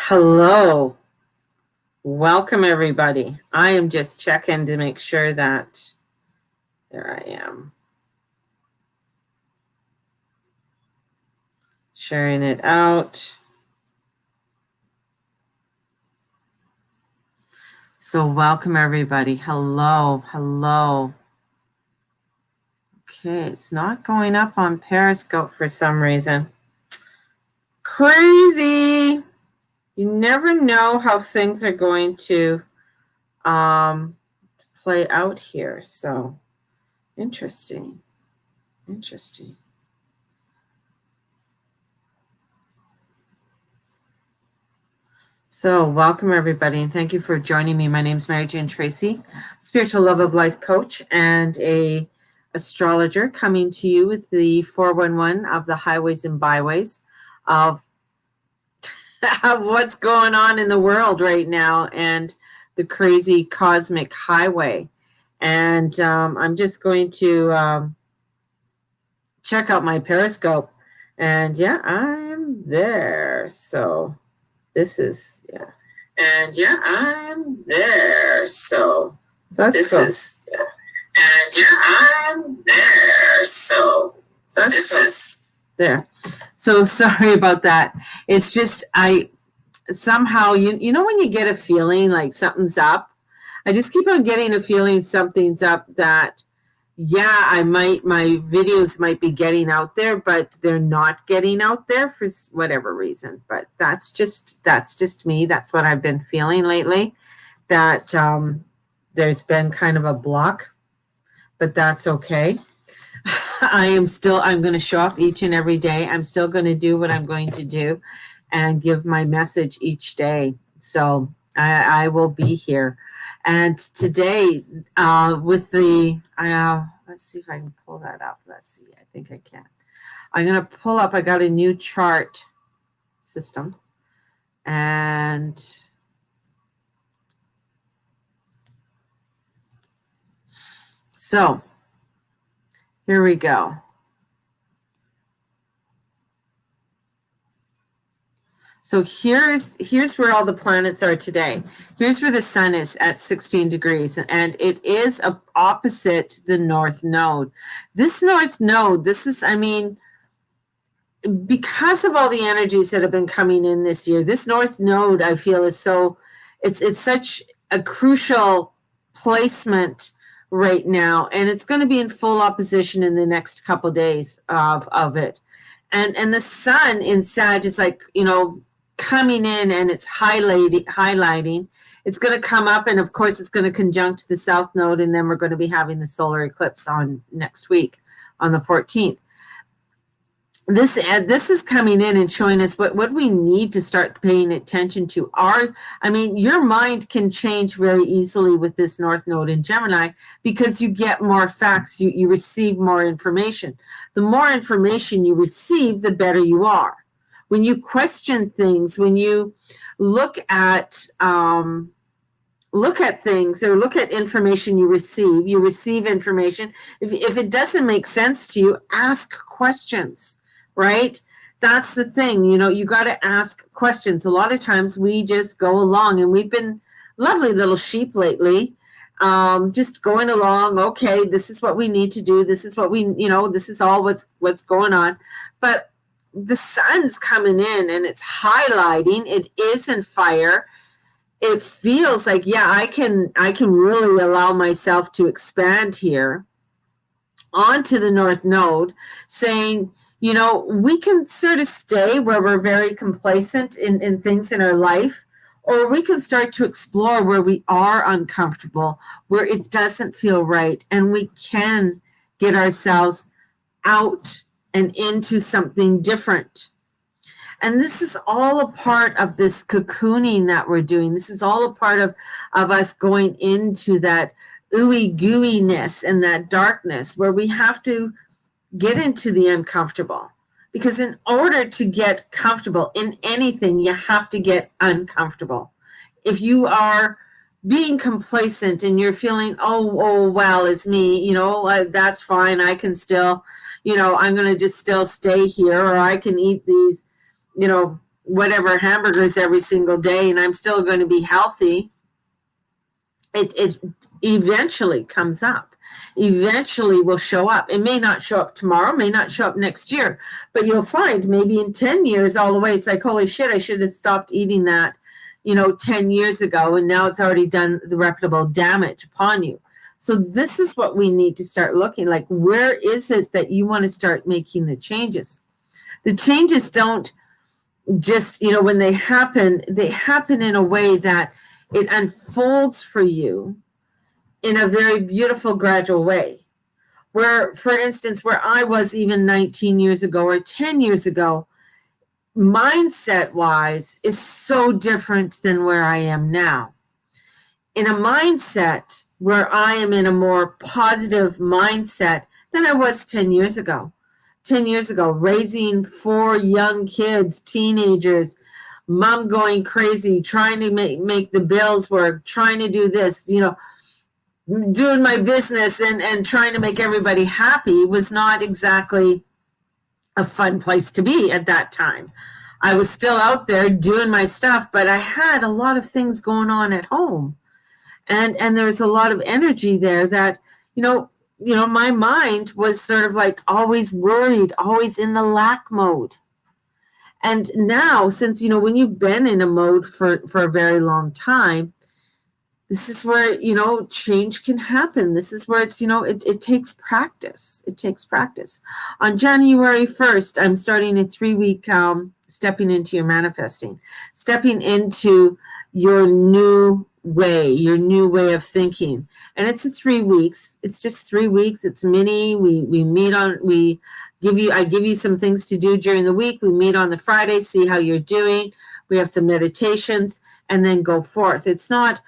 Hello. Welcome, everybody. I am just checking to make sure that there I am. Sharing it out. So welcome, everybody. Hello. Hello. Okay, it's not going up on Periscope for some reason. Crazy. You never know how things are going to play out here. So interesting. Interesting. So welcome everybody and thank you for joining me. My name is Mary Jane Tracy, spiritual love of life coach and a astrologer coming to you with the 411 of the highways and byways of what's going on in the world right now and the crazy cosmic highway. And I'm just going to check out my Periscope. And yeah, I'm there. So this is, yeah. And yeah, I'm there. So that's this cool. Is, yeah. And yeah, I'm there. So that's this cool. Is there. So sorry about that. It's just I somehow you know when you get a feeling like something's up. I just keep on getting a feeling something's up that yeah, my videos might be getting out there, but they're not getting out there for whatever reason. But that's just me. That's what I've been feeling lately. That there's been kind of a block, but that's okay. I'm going to show up each and every day. I'm still going to do what I'm going to do and give my message each day. So I will be here. And today, with the, let's see if I can pull that up. Let's see. I think I can. I'm going to pull up, I got a new chart system. And so here we go. So here's where all the planets are today. Here's where the sun is at 16 degrees, and it is opposite the North Node. This North Node, this is, I mean, because of all the energies that have been coming in this year, this North Node, I feel, is so, it's such a crucial placement right now, and it's going to be in full opposition in the next couple of days of it. And the sun in Sag is like, you know, coming in and it's highlighting. It's going to come up, and of course it's going to conjunct the South Node, and then we're going to be having the solar eclipse on next week on the 14th. This is coming in and showing us what we need to start paying attention to. Your mind can change very easily with this North Node in Gemini because you get more facts, you receive more information. The more information you receive, the better you are. When you question things, when you look at things or look at information you receive information. If it doesn't make sense to you, ask questions. Right? That's the thing. You know, you got to ask questions. A lot of times we just go along, and we've been lovely little sheep lately, just going along. Okay, this is what we need to do. This is what this is all what's going on. But the sun's coming in and it's highlighting. It is in fire. It feels like, yeah, I can really allow myself to expand here onto the North Node, saying, you know, we can sort of stay where we're very complacent in things in our life, or we can start to explore where we are uncomfortable, where it doesn't feel right, and we can get ourselves out and into something different. And this is all a part of this cocooning that we're doing. This is all a part of us going into that ooey gooiness and that darkness where we have to get into the uncomfortable. Because in order to get comfortable in anything, you have to get uncomfortable. If you are being complacent and you're feeling, oh well, it's me, you know, that's fine. I can still, you know, I'm going to just still stay here, or I can eat these, you know, whatever hamburgers every single day and I'm still going to be healthy, it eventually comes up, eventually will show up. It may not show up tomorrow, may not show up next year, but you'll find maybe in 10 years all the way, it's like, holy shit, I should have stopped eating that, 10 years ago, and now it's already done the reputable damage upon you. So this is what we need to start looking like. Where is it that you want to start making the changes? The changes don't just, when they happen in a way that it unfolds for you in a very beautiful, gradual way. Where, for instance, where I was even 19 years ago or 10 years ago, mindset-wise, is so different than where I am now. In a mindset where I am in a more positive mindset than I was 10 years ago. 10 years ago, raising 4 young kids, teenagers, mom going crazy, trying to make the bills work, trying to do this, doing my business and trying to make everybody happy was not exactly a fun place to be at that time. I was still out there doing my stuff, but I had a lot of things going on at home. And there was a lot of energy there that, my mind was sort of like always worried, always in the lack mode. And now, since, when you've been in a mode for a very long time, this is where, change can happen. This is where it's, it takes practice. It takes practice. On January 1st, I'm starting a 3-week stepping into your manifesting, stepping into your new way of thinking. And it's 3 weeks. It's just 3 weeks. It's mini. We meet on, I give you some things to do during the week. We meet on the Friday, see how you're doing. We have some meditations and then go forth. It's not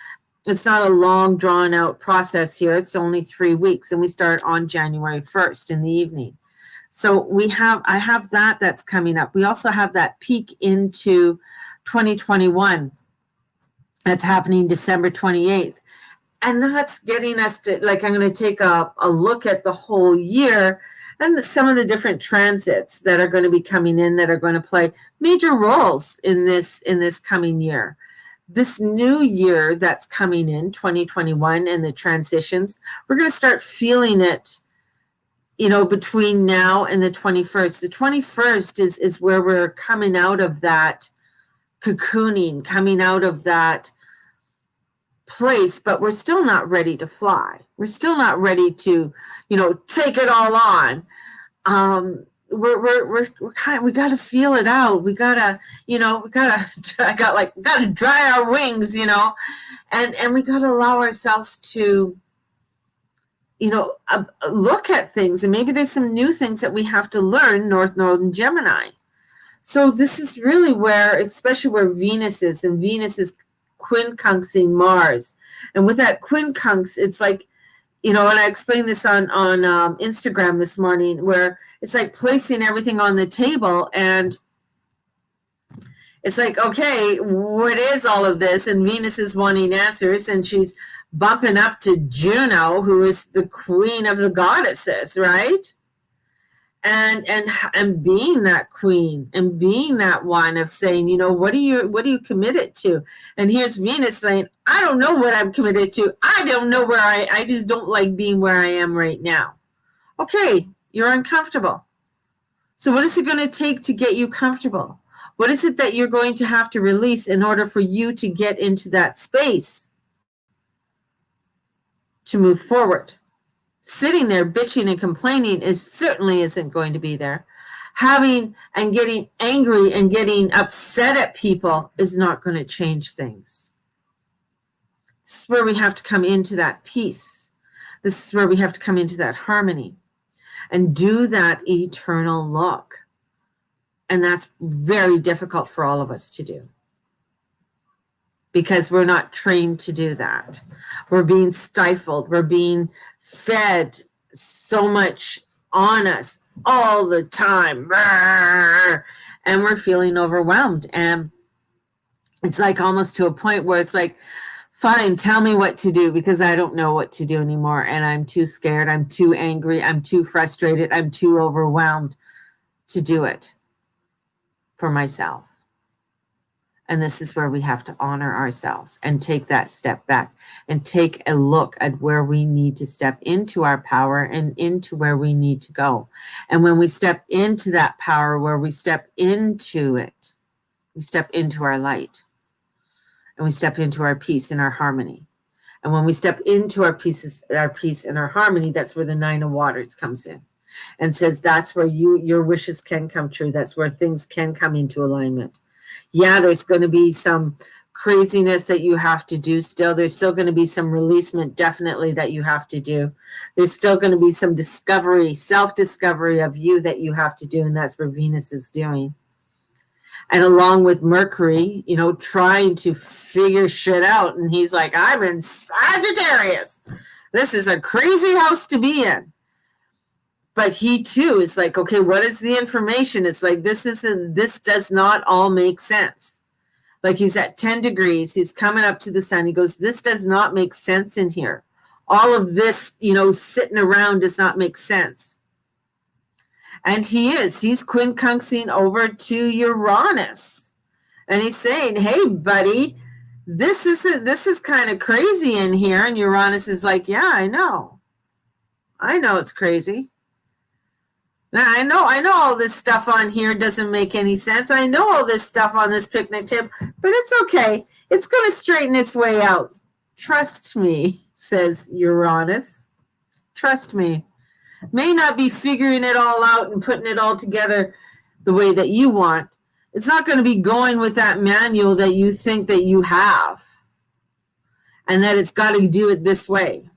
a long drawn out process here. It's only 3 weeks and we start on January 1st in the evening. So I have that's coming up. We also have that peek into 2021. That's happening December 28th. And that's getting us to, like, I'm going to take a look at the whole year and some of the different transits that are going to be coming in that are going to play major roles in this coming year. This new year that's coming in, 2021, and the transitions, we're going to start feeling it, between now and the 21st. The 21st is where we're coming out of that cocooning, coming out of that place, but we're still not ready to fly. We're still not ready to, take it all on. We got to feel it out. We got to dry our wings, and we got to allow ourselves to, look at things. And maybe there's some new things that we have to learn, North Node and Gemini. So this is really where, especially where Venus is, and Venus is quincunxing Mars. And with that quincunx, it's like, and I explained this on Instagram this morning, where it's like placing everything on the table and it's like, okay, what is all of this? And Venus is wanting answers and she's bumping up to Juno, who is the queen of the goddesses, right? And being that queen and being that one of saying, what are you committed to? And here's Venus saying, I don't know what I'm committed to. I don't know where I just don't like being where I am right now. Okay, you're uncomfortable. So what is it going to take to get you comfortable? What is it that you're going to have to release in order for you to get into that space to move forward? Sitting there bitching and complaining certainly isn't going to be there. Having and getting angry and getting upset at people is not going to change things. This is where we have to come into that peace. This is where we have to come into that harmony and do that eternal look. And that's very difficult for all of us to do, because we're not trained to do that. We're being stifled. We're being fed so much on us all the time. And we're feeling overwhelmed. And it's like almost to a point where it's like, fine, tell me what to do, because I don't know what to do anymore. And I'm too scared. I'm too angry. I'm too frustrated. I'm too overwhelmed to do it for myself. And this is where we have to honor ourselves and take that step back and take a look at where we need to step into our power and into where we need to go. And when we step into that power, where we step into it, we step into our light and we step into our peace and our harmony. And when we step into our peace and our harmony, that's where the Nine of Waters comes in and says that's where your wishes can come true. That's where things can come into alignment. Yeah, there's going to be some craziness that you have to do still. There's still going to be some releasement, definitely, that you have to do. There's still going to be some discovery, self-discovery of you that you have to do, and that's where Venus is doing. And along with Mercury, you know, trying to figure shit out. And he's like, I'm in Sagittarius. This is a crazy house to be in. But he too is like, okay, what is the information? It's like, this does not all make sense. Like he's at 10 degrees. He's coming up to the sun. He goes, this does not make sense in here. All of this, you know, sitting around does not make sense. And he's quincunxing over to Uranus. And he's saying, hey, buddy, this is kind of crazy in here. And Uranus is like, yeah, I know it's crazy. Now, I know all this stuff on here doesn't make any sense. I know all this stuff on this picnic table, but it's okay. It's going to straighten its way out. Trust me, says Uranus. Trust me. May not be figuring it all out and putting it all together the way that you want. It's not going to be going with that manual that you think that you have and that it's got to do it this way.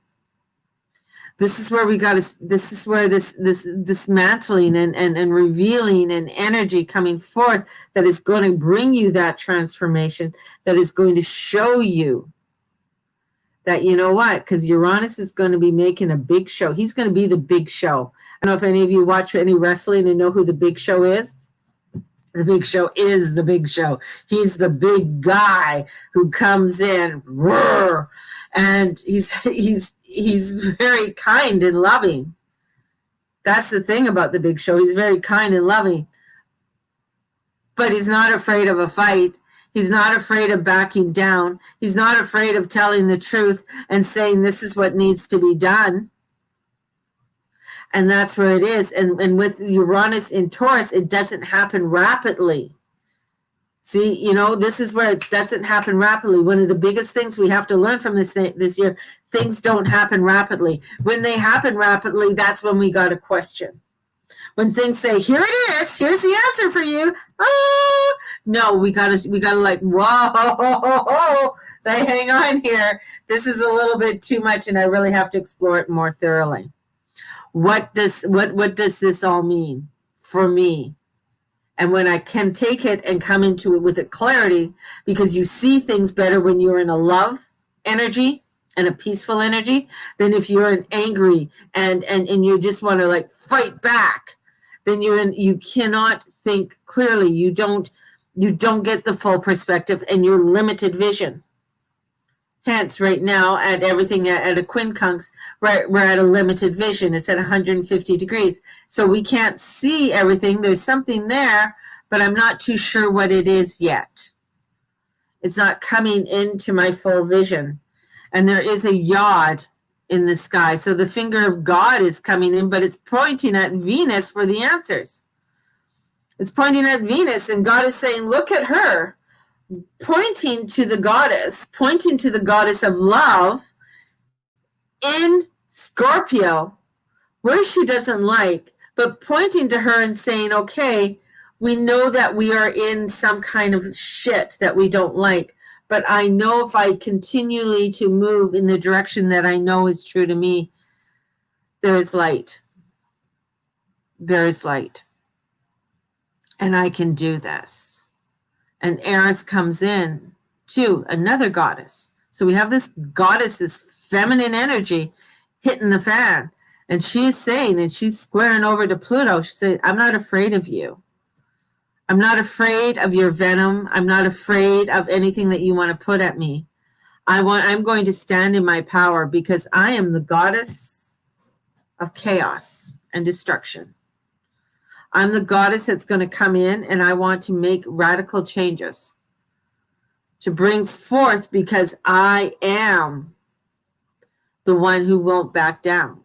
This is where this is where this dismantling and revealing and energy coming forth that is going to bring you that transformation, that is going to show you that, you know what, because Uranus is going to be making a big show. He's going to be the big show. I don't know if any of you watch any wrestling and know who the Big Show is. The Big Show is the Big Show. He's the big guy who comes in, roar, and he's very kind and loving. That's the thing about the Big Show. He's very kind and loving, but he's not afraid of a fight. He's not afraid of backing down. He's not afraid of telling the truth and saying this is what needs to be done. And that's where it is. And with Uranus in Taurus, it doesn't happen rapidly. See, you know, this is where it doesn't happen rapidly. One of the biggest things we have to learn from this year, things don't happen rapidly. When they happen rapidly, that's when we got to question. When things say, here it is, here's the answer for you. Oh, no, we gotta like, whoa, hang on here. This is a little bit too much, and I really have to explore it more thoroughly. What does this all mean for me? And when I can take it and come into it with a clarity, because you see things better when you're in a love energy and a peaceful energy than if you're an angry and you just want to like fight back. Then you cannot think clearly. You don't get the full perspective and your limited vision. Hence, right now, at everything at a quincunx, we're at a limited vision. It's at 150 degrees. So we can't see everything. There's something there, but I'm not too sure what it is yet. It's not coming into my full vision. And there is a yod in the sky. So the finger of God is coming in, but it's pointing at Venus for the answers. It's pointing at Venus, and God is saying, look at her. Pointing to the goddess of love in Scorpio, where she doesn't like, but pointing to her and saying, okay, we know that we are in some kind of shit that we don't like, but I know if I continually to move in the direction that I know is true to me, there is light. There is light. And I can do this. And Eris comes in too, another goddess. So we have this goddess, this feminine energy hitting the fan. And she's saying, and she's squaring over to Pluto, she said, I'm not afraid of you. I'm not afraid of your venom. I'm not afraid of anything that you want to put at me. I'm going to stand in my power because I am the goddess of chaos and destruction. I'm the goddess that's going to come in, and I want to make radical changes. to bring forth, because I am the one who won't back down.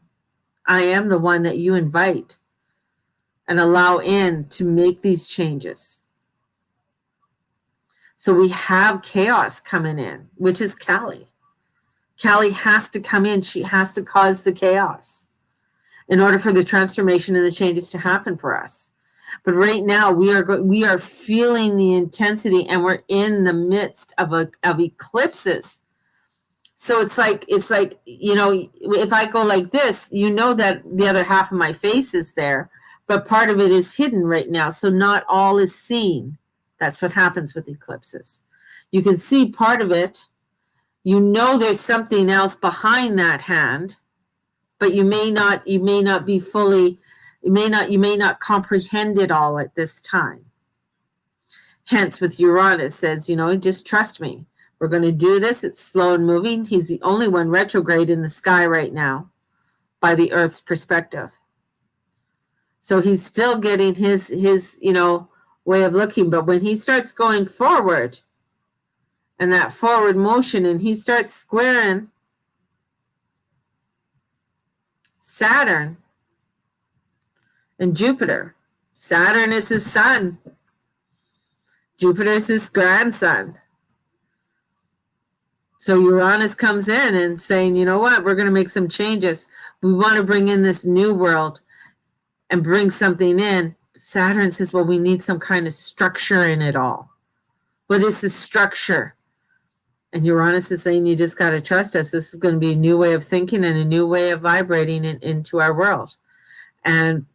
I am the one that you invite and allow in to make these changes. So we have chaos coming in, which is Kali. Kali has to come in. She has to cause the chaos in order for the transformation and the changes to happen for us. But right now we are feeling the intensity, and we're in the midst of eclipses. So it's like, you know, if I go like this, you know that the other half of my face is there, but part of it is hidden right now. So not all is seen. That's what happens with eclipses. You can see part of it. You know there's something else behind that hand, but you may not be fully, you may not comprehend it all at this time. Hence with Uranus says, you know, just trust me. We're going to do this. It's slow and moving. He's the only one retrograde in the sky right now by the Earth's perspective. So he's still getting his you know, way of looking. But when he starts going forward, and that forward motion, and he starts squaring Saturn and Jupiter. Saturn is his son. Jupiter is his grandson. So Uranus comes in and saying, you know what, we're going to make some changes. We want to bring in this new world and bring something in. Saturn says, well, we need some kind of structure in it all. What is the structure? And Uranus is saying, you just got to trust us. This is going to be a new way of thinking and a new way of vibrating into our world. And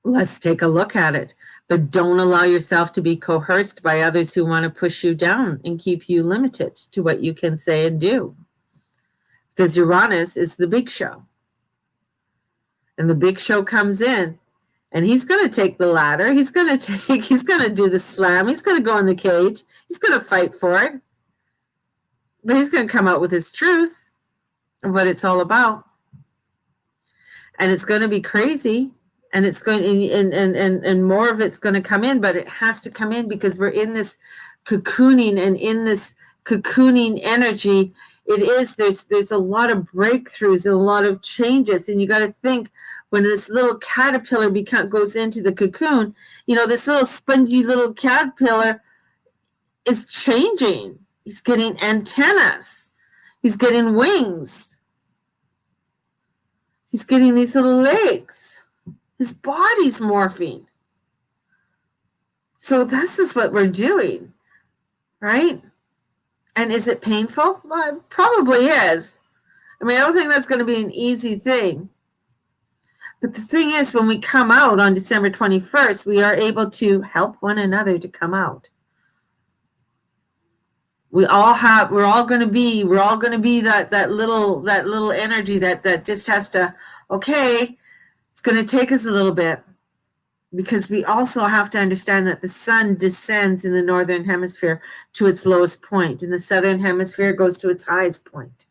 let's take a look at it. But don't allow yourself to be coerced by others who want to push you down and keep you limited to what you can say and do. Because Uranus is the big show. And the big show comes in, and he's going to take the ladder. He's going to do the slam. He's going to go in the cage. He's going to fight for it. But he's going to come out with his truth of what it's all about. And it's going to be crazy. And it's going and more of it's going to come in, but it has to come in because we're in this cocooning, and in this cocooning energy, there's a lot of breakthroughs and a lot of changes. And you got to think, when this little caterpillar goes into the cocoon, you know, this little spongy little caterpillar is changing. He's getting antennas. He's getting wings. He's getting these little legs. His body's morphing. So this is what we're doing, right? And is it painful? Well, it probably is. I mean, I don't think that's going to be an easy thing. But the thing is, when we come out on December 21st, we are able to help one another to come out. We're all going to be that little energy that just has to, okay, it's going to take us a little bit, because we also have to understand that the sun descends in the northern hemisphere to its lowest point, and the southern hemisphere goes to its highest point.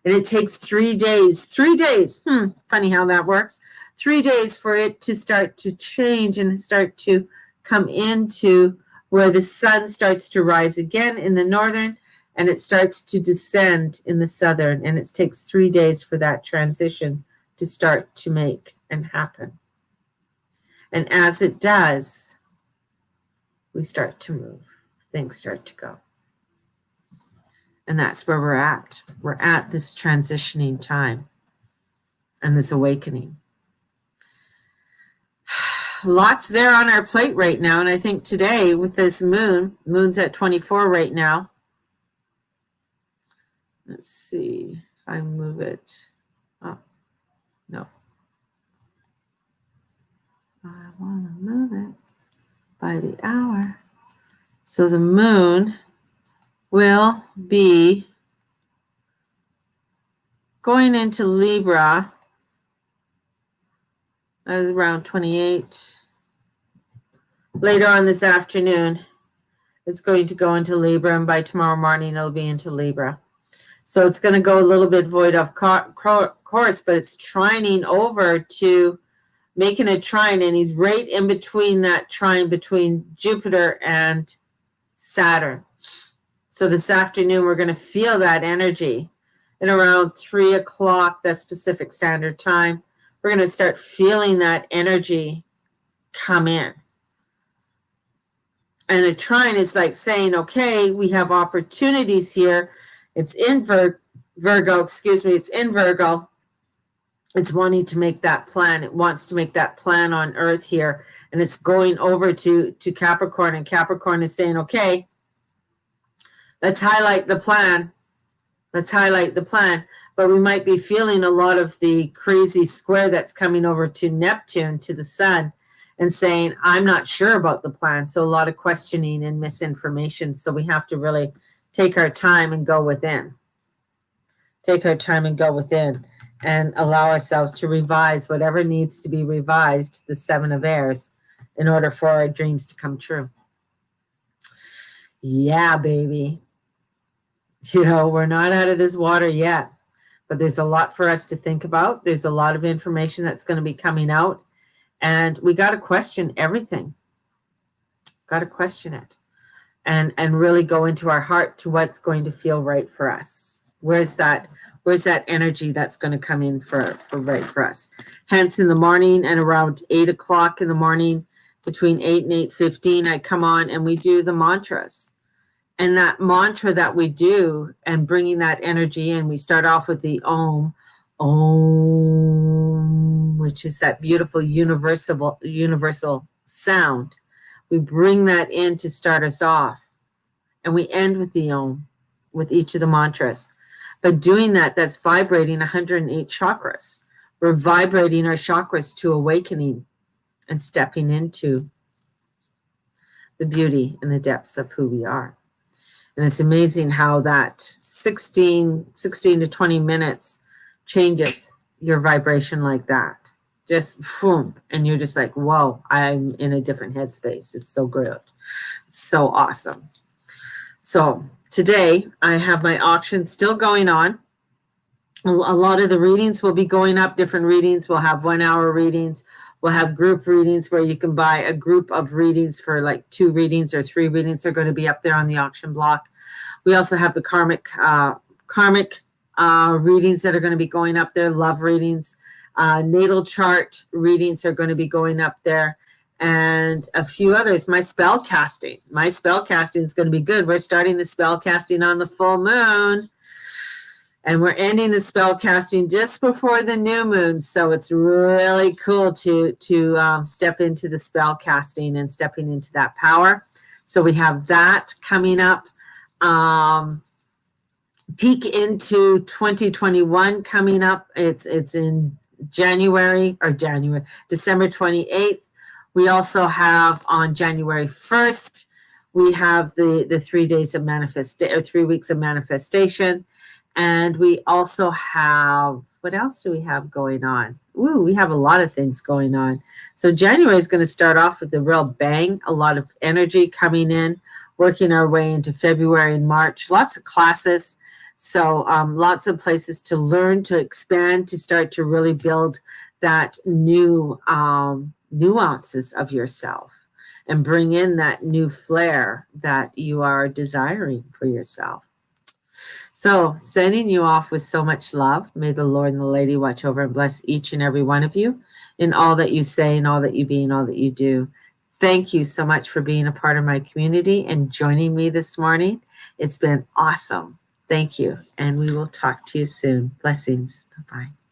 And it takes 3 days. 3 days. Funny how that works. 3 days for it to start to change and start to come into where the sun starts to rise again in the northern, and it starts to descend in the southern. And it takes 3 days for that transition to start to make and happen. And as it does, we start to move. Things start to go. And that's where we're at. We're at this transitioning time and this awakening. Lots there on our plate right now. And I think today with this moon's at 24 right now. Let's see if I move it. Oh, no. I want to move it by the hour. So the moon will be going into Libra as around 28. Later on this afternoon, it's going to go into Libra, and by tomorrow morning, it'll be into Libra. So it's going to go a little bit void of course, but it's trining over to making a trine, and he's right in between that trine between Jupiter and Saturn. So this afternoon, we're going to feel that energy. And around 3 o'clock, that's Pacific Standard Time, we're going to start feeling that energy come in. And a trine is like saying, okay, we have opportunities here. It's in Virgo, it's in Virgo. It's wanting to make that plan. It wants to make that plan on Earth here. And it's going over to Capricorn. And Capricorn is saying, okay, let's highlight the plan. Let's highlight the plan. But we might be feeling a lot of the crazy square that's coming over to Neptune, to the sun, and saying, I'm not sure about the plan. So a lot of questioning and misinformation. So we have to really take our time and go within. Take our time and go within and allow ourselves to revise whatever needs to be revised, the Seven of Airs, in order for our dreams to come true. Yeah, baby. You know, we're not out of this water yet, but there's a lot for us to think about. There's a lot of information that's going to be coming out, and we got to question everything. Got to question it and really go into our heart to what's going to feel right for us. Where's that energy that's going to come in for right for us? Hence, in the morning and around 8 o'clock in the morning, between 8 and 8:15, I come on and we do the mantras. And that mantra that we do and bringing that energy in, we start off with the Om, which is that beautiful universal sound. We bring that in to start us off. And we end with the Om, with each of the mantras. But doing that, that's vibrating 108 chakras. We're vibrating our chakras to awakening and stepping into the beauty and the depths of who we are. And it's amazing how that 16 to 20 minutes changes your vibration like that. Just boom. And you're just like, whoa, I'm in a different headspace. It's so good. It's so awesome. So today I have my auction still going on. A lot of the readings will be going up, different readings. We'll have 1 hour readings. We'll have group readings where you can buy a group of readings for like 2 readings or 3 readings. They're going to be up there on the auction block. We also have the karmic readings that are going to be going up there, love readings. Natal chart readings are going to be going up there. And a few others. My spell casting is going to be good. We're starting the spell casting on the full moon. And we're ending the spell casting just before the new moon. So it's really cool to step into the spell casting and stepping into that power. So we have that coming up. Peek into 2021 coming up. It's in December 28th. We also have on January 1st, we have the 3 days of 3 weeks of manifestation. And we also have, what else do we have going on? Ooh, we have a lot of things going on. So January is going to start off with a real bang, a lot of energy coming in, working our way into February and March. Lots of classes. So lots of places to learn, to expand, to start to really build that new nuances of yourself and bring in that new flair that you are desiring for yourself. So sending you off with so much love. May the Lord and the Lady watch over and bless each and every one of you in all that you say and all that you be and all that you do. Thank you so much for being a part of my community and joining me this morning. It's been awesome. Thank you. And we will talk to you soon. Blessings. Bye-bye.